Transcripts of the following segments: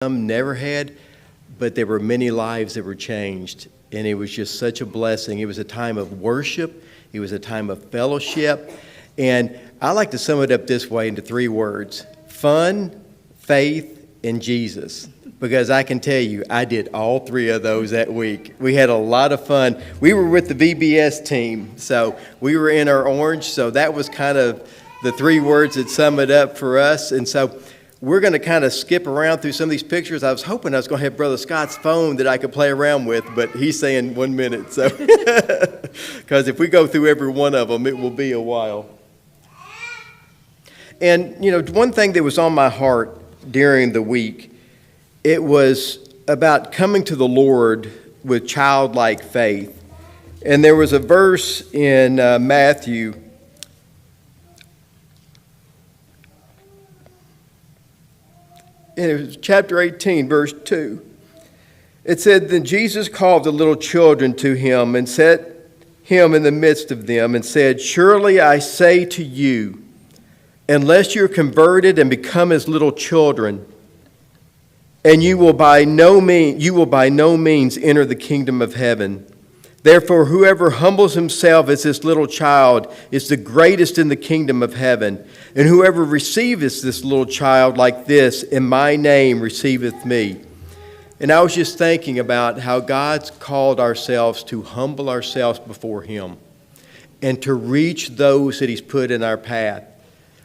Some never had, but there were many lives that were changed. And it was just such a blessing. It was a time of worship. It was a time of fellowship. And I like to sum it up this way into 3 words: fun, faith, and Jesus. Because I can tell you, I did all 3 of those that week. We had a lot of fun. We were with the VBS team, so we were in our orange. So that was kind of the 3 words that sum it up for us. And so we're going to kind of skip around through some of these pictures. I was hoping I was going to have Brother Scott's phone that I could play around with, but he's saying 1 minute. So, because if we go through every one of them, it will be a while. And, one thing that was on my heart during the week, it was about coming to the Lord with childlike faith. And there was a verse in Matthew. And it was chapter 18, verse 2. It said, "Then Jesus called the little children to him and set him in the midst of them and said, 'Surely I say to you, unless you're converted and become as little children, and you will by no means enter the kingdom of heaven. Therefore, whoever humbles himself as this little child is the greatest in the kingdom of heaven. And whoever receiveth this little child like this in my name receiveth me.'" And I was just thinking about how God's called ourselves to humble ourselves before Him and to reach those that He's put in our path.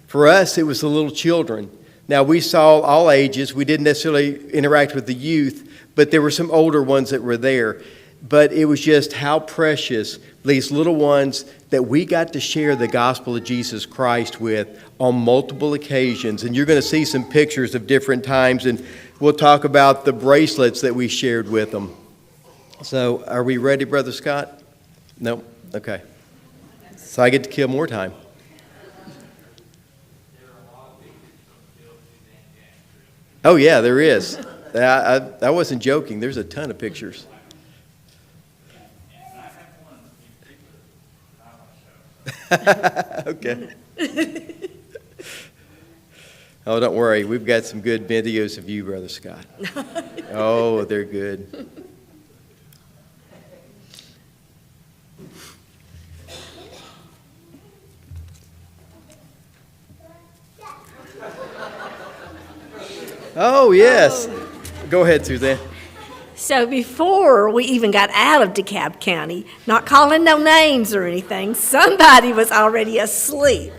For us, it was the little children. Now, we saw all ages. We didn't necessarily interact with the youth, but there were some older ones that were there. But it was just how precious these little ones that we got to share the gospel of Jesus Christ with on multiple occasions. And you're going to see some pictures of different times, and we'll talk about the bracelets that we shared with them. So are we ready, Brother Scott? No? Okay. So I get to kill more time. Oh, yeah, there is. I wasn't joking. There's a ton of pictures. Okay. Oh, don't worry. We've got some good videos of you, Brother Scott. Oh, they're good. Oh, yes. Go ahead, Suzanne. So before we even got out of DeKalb County, not calling no names or anything, somebody was already asleep.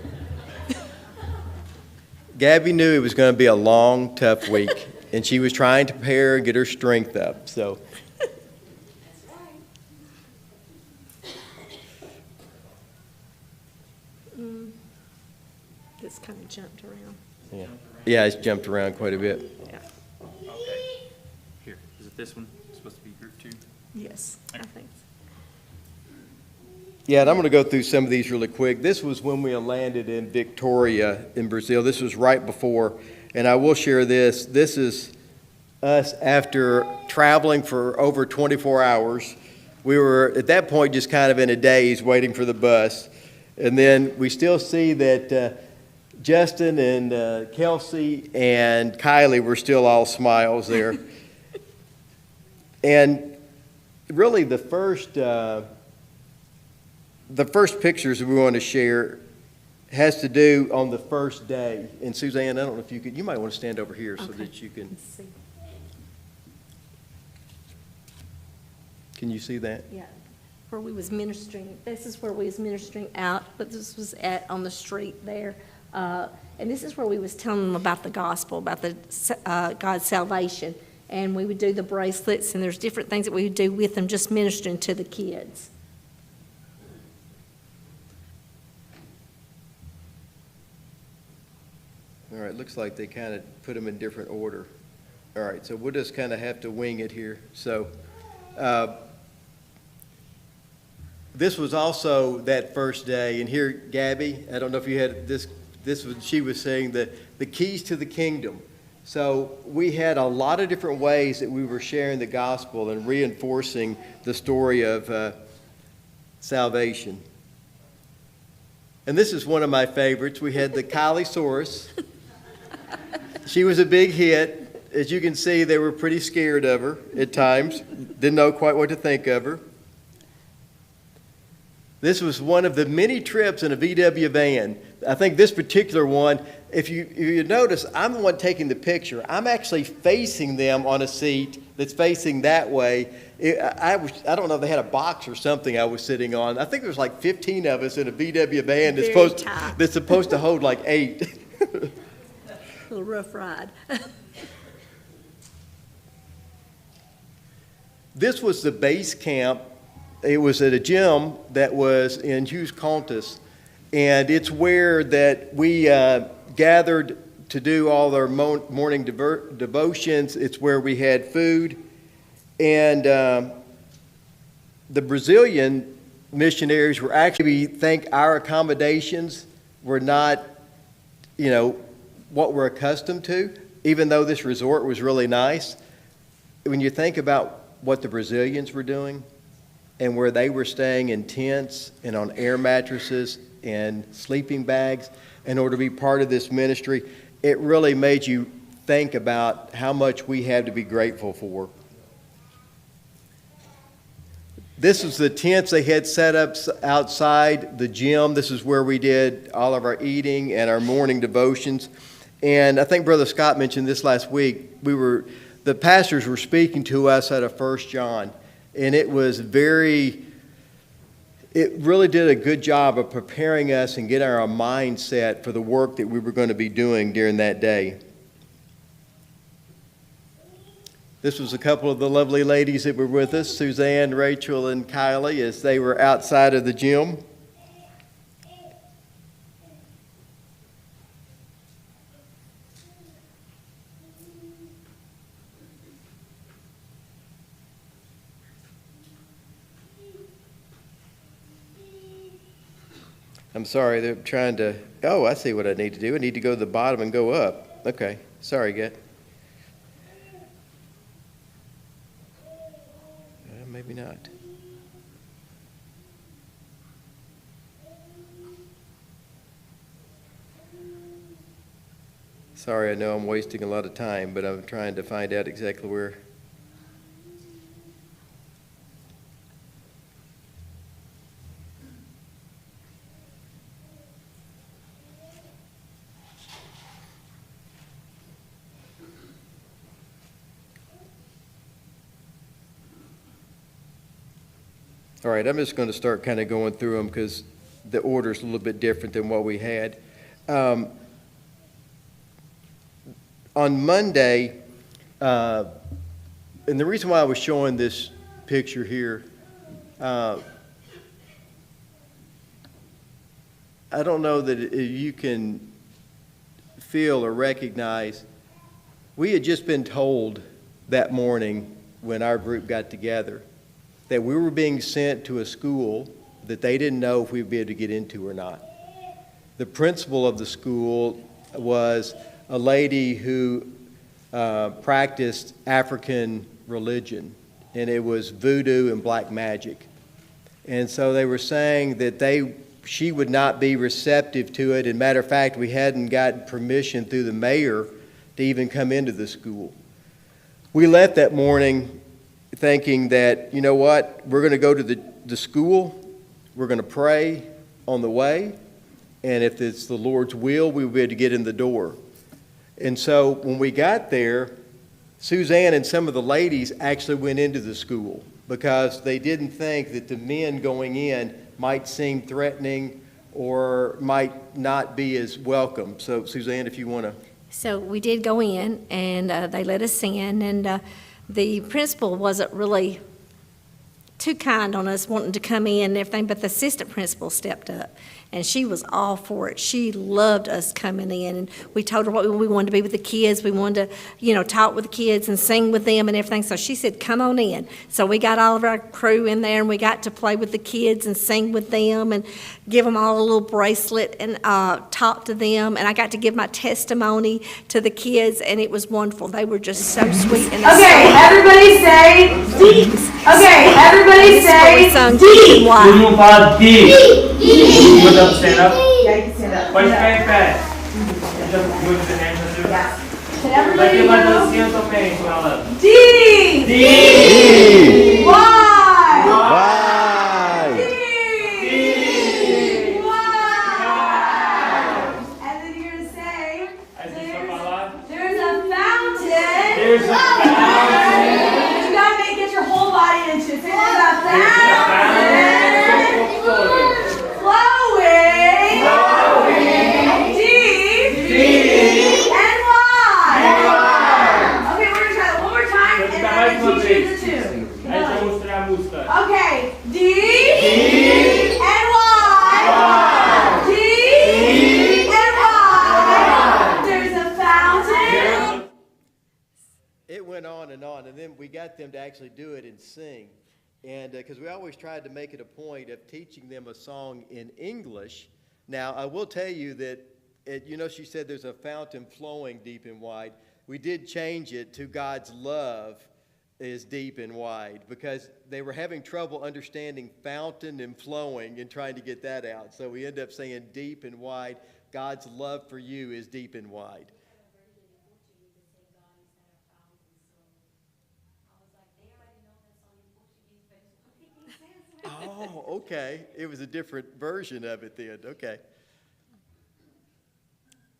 Gabby knew it was going to be a long, tough week, and she was trying to prepare and get her strength up. So, This kind of jumped around. yeah, it's jumped around quite a bit. Yeah. Okay. Here, is it this one? It's supposed to be group 2? Yes, I think so. Yeah, and I'm going to go through some of these really quick. This was when we landed in Victoria in Brazil. This was right before, and I will share this. This is us after traveling for over 24 hours. We were, at that point, just kind of in a daze waiting for the bus. And then we still see that Justin and Kelsey and Kylie were still all smiles there. And really the first pictures we want to share has to do on the first day. And Suzanne, I don't know if you might want to stand over here so that you can. Can you see that? Yeah, where we was ministering. This is where we was ministering out, but this was on the street there. And this is where we was telling them about the gospel, about the God's salvation. And we would do the bracelets, and there's different things that we would do with them, just ministering to the kids. All right, looks like they kind of put them in different order. All right, so we'll just kind of have to wing it here. So this was also that first day. And here, Gabby, I don't know if you had this was, she was saying the keys to the kingdom. So we had a lot of different ways that we were sharing the gospel and reinforcing the story of salvation. And this is one of my favorites. We had the Kylie Saurus. She was a big hit. as you can see, they were pretty scared of her at times. Didn't know quite what to think of her. This was one of the many trips in a VW van. I think this particular one, if you notice, I'm the one taking the picture. I'm actually facing them on a seat that's facing that way. I don't know if they had a box or something I was sitting on. I think there was like 15 of us in a VW van that's supposed to hold like 8. A little rough ride. This was the base camp. It was at a gym that was in Hughes Contis, and it's where that we gathered to do all our morning devotions. It's where we had food, and the Brazilian missionaries were actually, we think our accommodations were not, what we're accustomed to, even though this resort was really nice. When you think about what the Brazilians were doing, and where they were staying in tents and on air mattresses and sleeping bags in order to be part of this ministry, it really made you think about how much we have to be grateful for. This is the tents they had set up outside the gym. This is where we did all of our eating and our morning devotions. And I think Brother Scott mentioned this last week. The pastors were speaking to us out of 1 John. And it really did a good job of preparing us and getting our mindset for the work that we were going to be doing during that day. This was a couple of the lovely ladies that were with us, Suzanne, Rachel, and Kylie, as they were outside of the gym. I'm sorry, they're trying to, I see what I need to do. I need to go to the bottom and go up. Okay, sorry, Get. Maybe not. Sorry, I know I'm wasting a lot of time, but I'm trying to find out exactly where. All right, I'm just going to start kind of going through them because the order's a little bit different than what we had. On Monday, and the reason why I was showing this picture here, I don't know that you can feel or recognize, we had just been told that morning when our group got together that we were being sent to a school that they didn't know if we'd be able to get into or not. The principal of the school was a lady who practiced African religion, and it was voodoo and black magic. And so they were saying that she would not be receptive to it. And matter of fact, we hadn't gotten permission through the mayor to even come into the school. We left that morning thinking that, you know what, we're going to go to the school, we're going to pray on the way, and if it's the Lord's will, we'll be able to get in the door. And so when we got there, Suzanne and some of the ladies actually went into the school because they didn't think that the men going in might seem threatening or might not be as welcome. So Suzanne, if you want to. So we did go in, and they let us in, and the principal wasn't really too kind on us wanting to come in and everything, but the assistant principal stepped up, and she was all for it. She loved us coming in, and we told her what we wanted to be with the kids. We wanted to, talk with the kids and sing with them and everything. So she said, come on in. So we got all of our crew in there, and we got to play with the kids and sing with them and give them all a little bracelet and talk to them. And I got to give my testimony to the kids, and it was wonderful. They were just so sweet. And okay, everybody say D. Okay, everybody say D. Put up, stand up. Yeah, you can stand up. Push back fast. Put the hands on the Yeah. Can everybody Vai ter uma go? dancinha também com ela. D. Y. Why? D. Y. And then you're gonna say, Aí você vai falar. there's a fountain. There's a fountain. You gotta get your whole body into it. Say there's a There's a fountain fountain. flowing deep and wide. Okay, we're gonna try that one more time, and then I'm gonna teach you the tune. Aí você vai mostrar a música. Okay, deep and wide. Deep and wide. There's a fountain. It went on, and then we got them to actually do it and sing. And because we always tried to make it a point of teaching them a song in English. Now, I will tell you that, she said there's a fountain flowing deep and wide. We did change it to God's love is deep and wide because they were having trouble understanding fountain and flowing and trying to get that out. So we ended up saying deep and wide. God's love for you is deep and wide. Oh, okay. It was a different version of it then. Okay.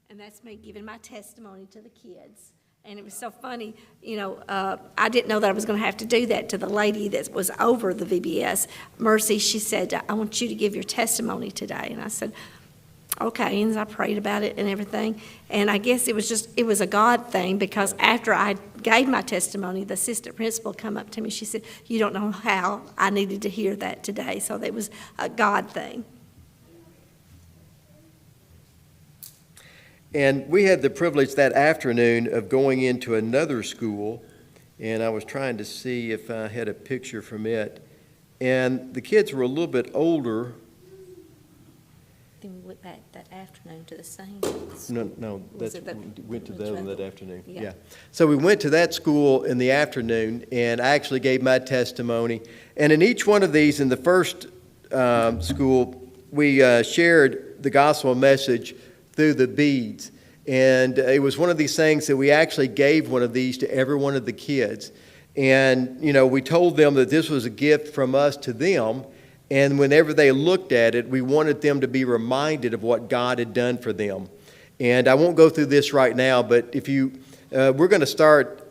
And that's me giving my testimony to the kids. And it was so funny, I didn't know that I was going to have to do that to the lady that was over the VBS. Mercy, she said, I want you to give your testimony today. And I said, okay, and I prayed about it and everything. And I guess it was a God thing because after I gave my testimony, the assistant principal come up to me. She said, you don't know how I needed to hear that today. So that was a God thing. And we had the privilege that afternoon of going into another school, and I was trying to see if I had a picture from it. And the kids were a little bit older. Then we went back that afternoon to the same. No, Was that's, it the- we went to which the other one one? that afternoon. Yeah. Yeah. So we went to that school in the afternoon, and I actually gave my testimony. And in each one of these, in the first school, we shared the gospel message through the beads. And it was one of these things that we actually gave one of these to every one of the kids. And, we told them that this was a gift from us to them. And whenever they looked at it, we wanted them to be reminded of what God had done for them. And I won't go through this right now, but we're going to start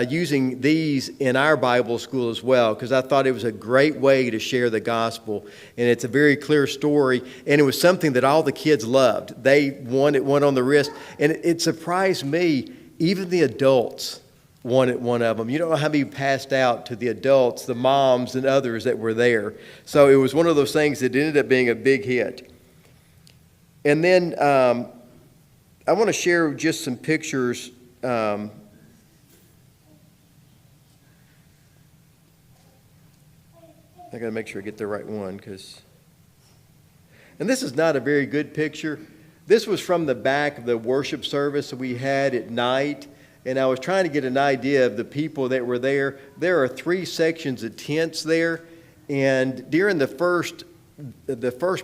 using these in our Bible school as well, because I thought it was a great way to share the gospel. And it's a very clear story, and it was something that all the kids loved. They wanted one on the wrist, and it surprised me, even the adults wanted one of them. You don't know how many passed out to the adults, the moms, and others that were there. So it was one of those things that ended up being a big hit. And then I want to share just some pictures. I got to make sure I get the right one and this is not a very good picture. This was from the back of the worship service that we had at night, and I was trying to get an idea of the people that were there. There are 3 sections of tents there, and during the first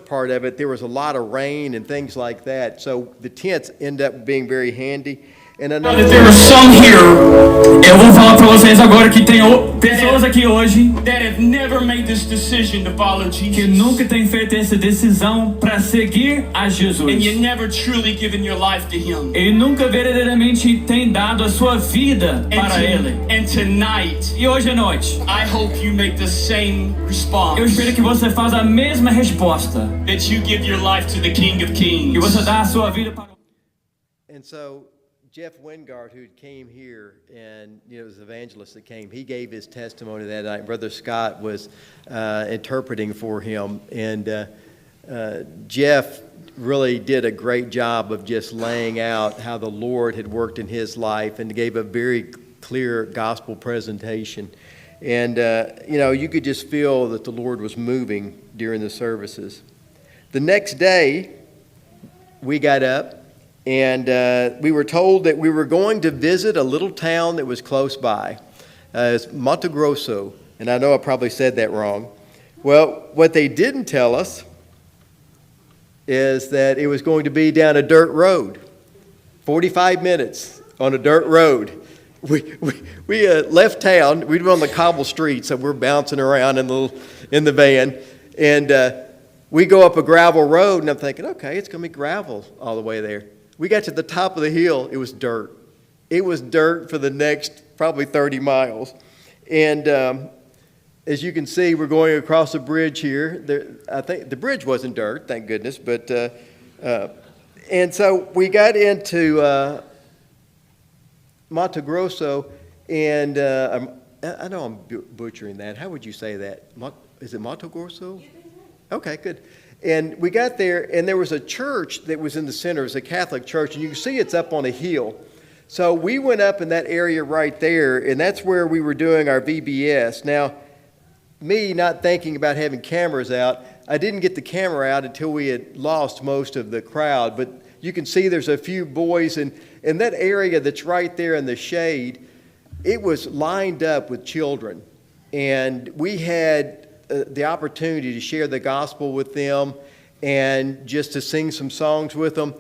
part of it, there was a lot of rain and things like that, so the tents end up being very handy. And another There are some here. Eu vou falar para vocês agora que tem pessoas aqui hoje That have never made this decision to follow que Jesus. nunca têm feito essa decisão para seguir a Jesus. And you never truly given your life to Him. E nunca verdadeiramente tem dado a sua vida para Ele. And tonight, E hoje à noite, I hope you make the same response. eu espero que você faça a mesma resposta. That you give your life to the King of Kings. Que você dá a sua vida para And so Jeff Wingard, who came here, and it was the evangelist that came, he gave his testimony that night. Brother Scott was interpreting for him. And Jeff really did a great job of just laying out how the Lord had worked in his life and gave a very clear gospel presentation. And, you could just feel that the Lord was moving during the services. The next day, we got up. And we were told that we were going to visit a little town that was close by. It's Mato Grosso, and I know I probably said that wrong. Well, what they didn't tell us is that it was going to be down a dirt road, 45 minutes on a dirt road. We left town. We'd been on the cobble street, so we're bouncing around in the van, and we go up a gravel road, and I'm thinking, okay, it's going to be gravel all the way there. We got to the top of the hill. It was dirt. It was dirt for the next probably 30 miles, and as you can see, we're going across a bridge here. I think the bridge wasn't dirt, thank goodness, but and so we got into Mato Grosso, and I know I'm butchering that. How would you say that? Is it Mato Grosso? Okay, good. And we got there, and there was a church that was in the center. It was a Catholic church, and you can see it's up on a hill. So we went up in that area right there, and that's where we were doing our VBS. Now, me not thinking about having cameras out, I didn't get the camera out until we had lost most of the crowd. But you can see there's a few boys, and in that area that's right there in the shade, it was lined up with children. And we had the opportunity to share the gospel with them and just to sing some songs with them.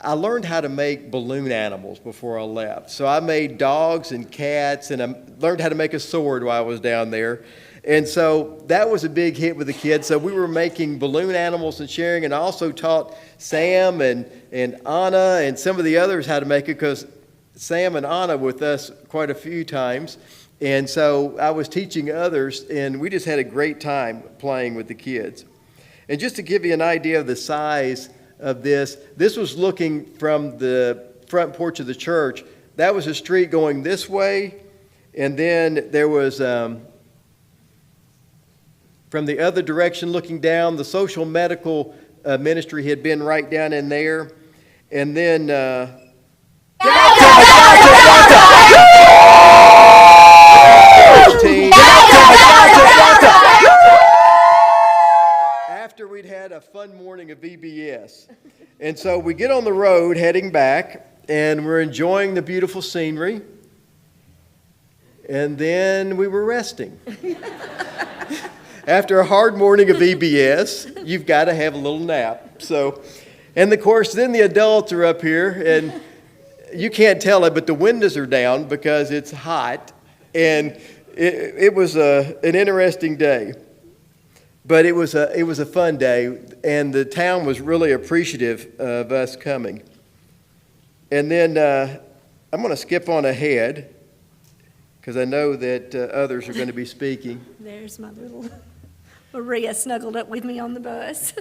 I learned how to make balloon animals before I left. So I made dogs and cats, and I learned how to make a sword while I was down there. And so that was a big hit with the kids. So we were making balloon animals and sharing, and I also taught Sam and Anna and some of the others how to make it, because Sam and Anna were with us quite a few times. And so I was teaching others, and we just had a great time playing with the kids. And just to give you an idea of the size of this was looking from the front porch of the church. That was a street going this way, and then there was from the other direction looking down, the social medical ministry had been right down in there. And then after we'd had a fun morning of VBS. And so we get on the road heading back, and we're enjoying the beautiful scenery. And then we were resting. After a hard morning of VBS, you've got to have a little nap. So, and of course, then the adults are up here, and you can't tell it, but the windows are down because it's hot, and it was an interesting day. But it was a fun day, and the town was really appreciative of us coming. And then I'm going to skip on ahead because I know that others are going to be speaking. There's my little Maria snuggled up with me on the bus.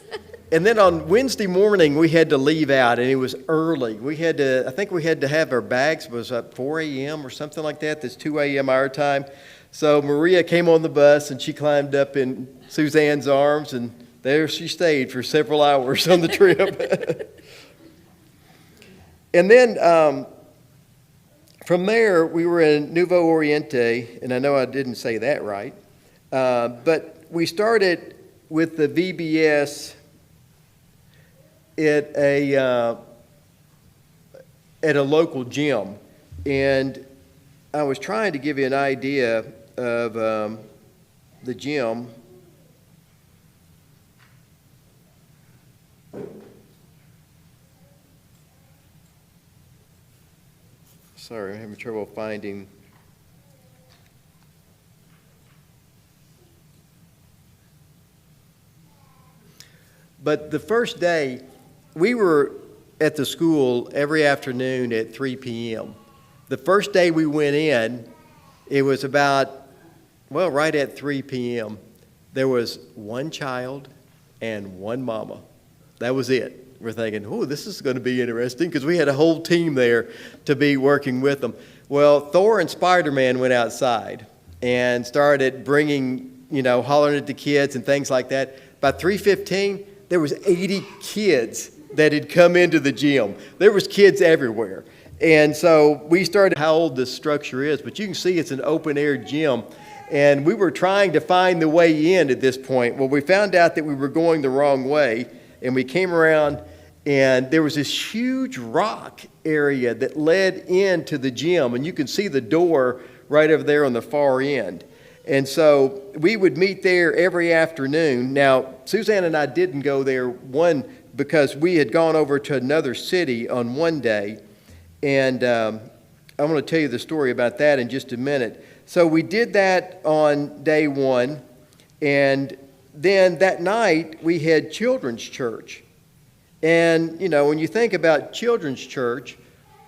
And then on Wednesday morning, we had to leave out, and it was early. I think we had to have our bags. It was at 4 a.m. or something like that. That's 2 a.m. our time. So Maria came on the bus, and she climbed up in Suzanne's arms, and there she stayed for several hours on the trip. And then from there, we were in Nuevo Oriente, and I know I didn't say that right, but we started with the VBS at a local gym, and I was trying to give you an idea of the gym. Sorry, I'm having trouble finding. But the first day, we were at the school every afternoon at 3 p.m. The first day we went in, it was about, right at 3 p.m. There was one child and one mama. That was it. We're thinking, oh, this is going to be interesting, because we had a whole team there to be working with them. Well, Thor and Spider-Man went outside and started bringing, hollering at the kids and things like that. By 3:15, there was 80 kids that had come into the gym. There was kids everywhere. And so we started how old this structure is, but you can see it's an open-air gym. And we were trying to find the way in at this point. Well, we found out that we were going the wrong way, and we came around, and there was this huge rock area that led into the gym, and you can see the door right over there on the far end. And so we would meet there every afternoon. Now, Suzanne and I didn't go there, one, because we had gone over to another city on one day, and I'm going to tell you the story about that in just a minute. So we did that on day one, and then that night we had children's church. And, you know, when you think about children's church,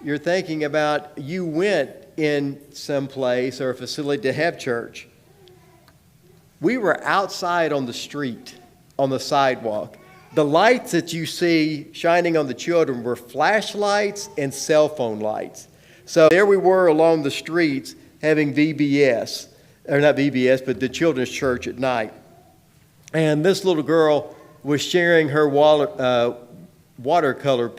you're thinking about you went in some place or a facility to have church. We were outside on the street, on the sidewalk. The lights that you see shining on the children were flashlights and cell phone lights. So there we were along the streets having VBS, or not VBS, but the children's church at night. And this little girl was sharing her watercolor picture